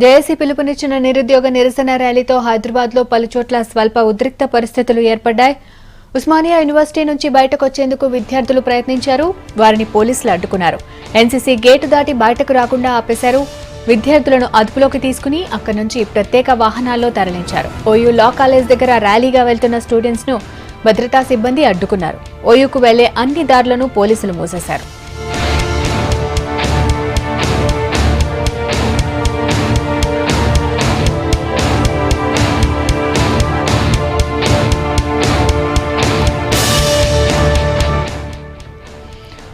JAC పిలుపునిచ్చిన నిరుద్యోగ నిరసన ర్యాలీతో హైదరాబాద్లో పలుచోట్ల స్వల్ప ఉద్రిక్త పరిస్థితులు ఏర్పడ్డాయి. ఉస్మానియా యూనివర్సిటీ నుంచి బయటకు వచ్చేందుకు విద్యార్థులు ప్రయత్నించారు. వారిని పోలీసులు అడ్డుకున్నారు. ఎన్సీసీ గేటు దాటి బయటకు రాకుండా ఆపేశారు. విద్యార్థులను అదుపులోకి తీసుకుని అక్కడి నుంచి ప్రత్యేక వాహనాల్లో తరలించారు. ఓయూ లా కాలేజ్ దగ్గర ర్యాలీగా వెళ్తున్న స్టూడెంట్స్ ను భద్రతా సిబ్బంది అడ్డుకున్నారు. ఓయూకు వెళ్లే అన్ని దారులను పోలీసులు మూసేశారు.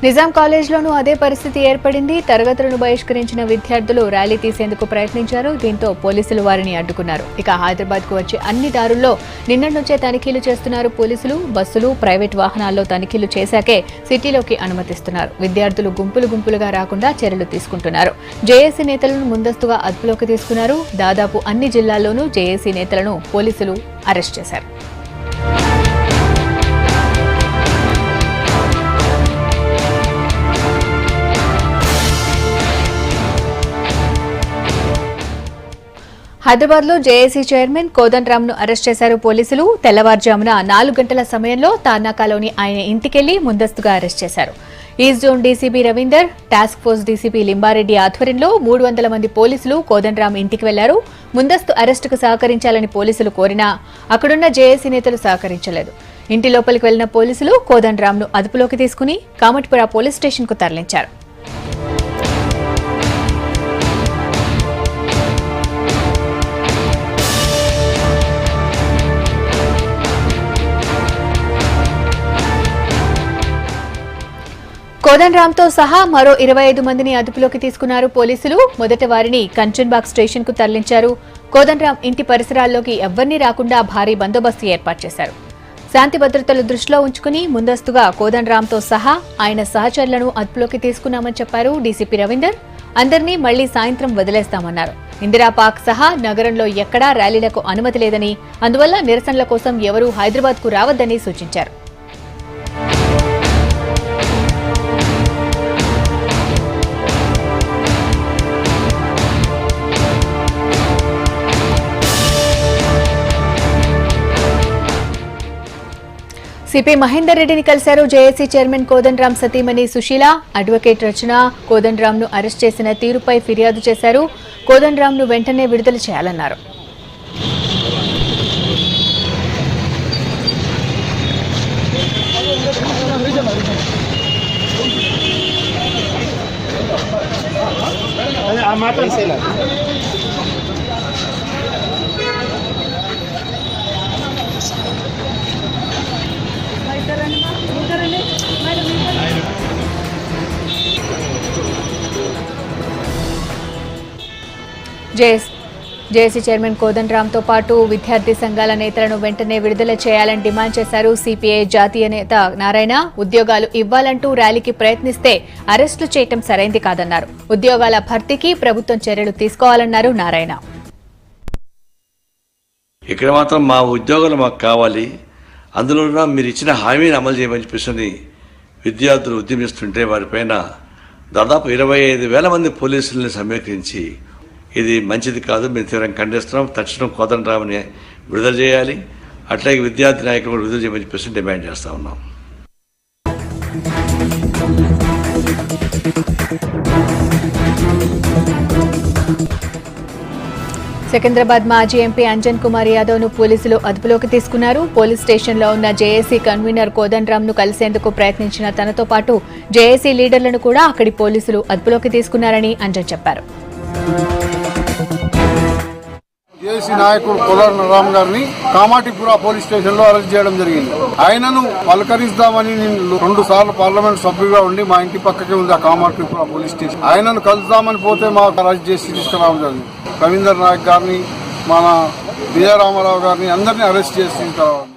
నిజాం కాలేజ్లోనూ అదే పరిస్థితి ఏర్పడింది. తరగతులను బహిష్కరించిన విద్యార్థులు ర్యాలీ తీసేందుకు ప్రయత్నించారు. దీంతో పోలీసులు వారిని అడ్డుకున్నారు. ఇక హైదరాబాద్కు వచ్చే అన్ని దారుల్లో నిన్నటి నుంచే తనిఖీలు చేస్తున్నారు పోలీసులు. బస్సులు, ప్రైవేట్ వాహనాల్లో తనిఖీలు చేశాకే సిటీలోకి అనుమతిస్తున్నారు. విద్యార్థులు గుంపులుగా రాకుండా చర్యలు తీసుకుంటున్నారు. జేఏసీ నేతలను ముందస్తుగా అదుపులోకి తీసుకున్నారు. దాదాపు అన్ని జిల్లాల్లోనూ జేఏసీ నేతలను పోలీసులు అరెస్ట్ చేశారు. హైదరాబాద్లో జేఏసీ చైర్మన్ కోదండరామ్ ను అరెస్ట్ చేశారు పోలీసులు. తెల్లవారుజామున 4 గంటల సమయంలో తార్నాకాలోని ఆయన ఇంటికెళ్లి ముందస్తుగా అరెస్ట్ చేశారు. East zone DCP Ravinder, task force DCP Limba Reddy ఆధ్వర్యంలో 300 మంది పోలీసులు కోదండరామ్ ఇంటికి వెళ్లారు. ముందస్తు అరెస్టుకు సహకరించాలని పోలీసులు కోరినా అక్కడున్న జేఏసీ నేతలు సహకరించలేదు. ఇంటి లోపలికి వెళ్లిన పోలీసులు కోదండరామ్ ను అదుపులోకి తీసుకుని కామట్పుర పోలీస్ స్టేషన్ కు తరలించారు. కోదండరామ్తో సహా మరో 25 మందిని అదుపులోకి తీసుకున్నారు పోలీసులు. మొదట వారిని కంచన్బాగ్ స్టేషన్ కు తరలించారు. కోదండరామ్ ఇంటి పరిసరాల్లోకి ఎవ్వరినీ రాకుండా భారీ బందోబస్తు ఏర్పాటు చేశారు. శాంతి భద్రతలు దృష్టిలో ఉంచుకుని ముందస్తుగా కోదండరామ్తో సహా ఆయన సహచరులను అదుపులోకి తీసుకున్నామని చెప్పారు డీసీపీ రవీందర్. అందరినీ మళ్లీ సాయంత్రం వదిలేస్తామన్నారు. ఇందిరాపార్క్ సహా నగరంలో ఎక్కడా ర్యాలీలకు అనుమతి లేదని, అందువల్ల నిరసనల కోసం ఎవరూ హైదరాబాద్ కు రావద్దని సూచించారు. సిపి మహేందర్ రెడ్డిని కలిశారు జేఏసీ చైర్మన్ కోదండరామ్ సతీమణి సుశీల. అడ్వకేట్ రచన కోదండరామ్ ను అరెస్ట్ చేసిన తీరుపై ఫిర్యాదు చేశారు. కోదండరామ్ ను వెంటనే విడుదల చేయాలన్నారు. జేఏసీ చైర్మన్ కోదండరామ్తో పాటు విద్యార్థి సంఘాల నేతలను వెంటనే విడుదల చేయాలని డిమాండ్ చేశారు. సిపిఐ జాతీయ నేత నారాయణ ఉద్యోగాలు ఇవ్వాలంటూ ర్యాలీకి ప్రయత్నిస్తే అరెస్టులు చేయటం సరైంది కాదన్నారు. ఉద్యోగాల భర్తీకి ప్రభుత్వం చర్యలు తీసుకోవాలన్నారు నారాయణ. ఇక్కడ మాత్రం మా ఉద్యోగాలు మాకు కావాలి, అందులో మీరు ఇచ్చిన హామీని అమలు చేయమని చెప్పేసి విద్యార్థులు ఉద్యమిస్తుంటే వారిపైన దాదాపు 25,000 మంది పోలీసులను సమీకరించి ఇది మంచిది కాదు, మేము తీవ్రంగా ఖండిస్తున్నాం, తక్షణం కోదండరామ్ని విడుదల చేయాలి, అట్లాగే విద్యార్థి నాయకులు కూడా విడుదల చేయమని చెప్పేసి డిమాండ్ చేస్తూ ఉన్నాం. సికింద్రాబాద్ మాజీ ఎంపీ అంజన్ కుమార్ యాదవ్ ను పోలీసులు అదుపులోకి తీసుకున్నారు. పోలీస్ స్టేషన్లో ఉన్న జేఏసీ కన్వీనర్ కోదండరామ్ ను కలిసేందుకు ప్రయత్నించిన తనతో పాటు జేఏసీ లీడర్లను కూడా అక్కడి పోలీసులు అదుపులోకి తీసుకున్నారని అంజన్ చెప్పారు. జేఏసీ నాయకుడు కోదండరామ్ గారిని కామాటిపుర పోలీస్ స్టేషన్ లో అరెస్ట్ చేయడం జరిగింది. ఆయనను పలకరిస్తామని నేను 2 సార్లు పార్లమెంట్ సభ్యుగా ఉండి మా ఇంటి పక్కకే ఉంది ఆ కామాటిపుర పోలీస్ స్టేషన్. ఆయనను కలుద్దామని పోతే మాకు అరెస్ట్ చేసి తీసుకురావడం జరిగింది. రవీందర్ నాయక్ గారిని, మన విజయరామారావు గారిని అందరినీ అరెస్ట్ చేసి తీసుకురావడం.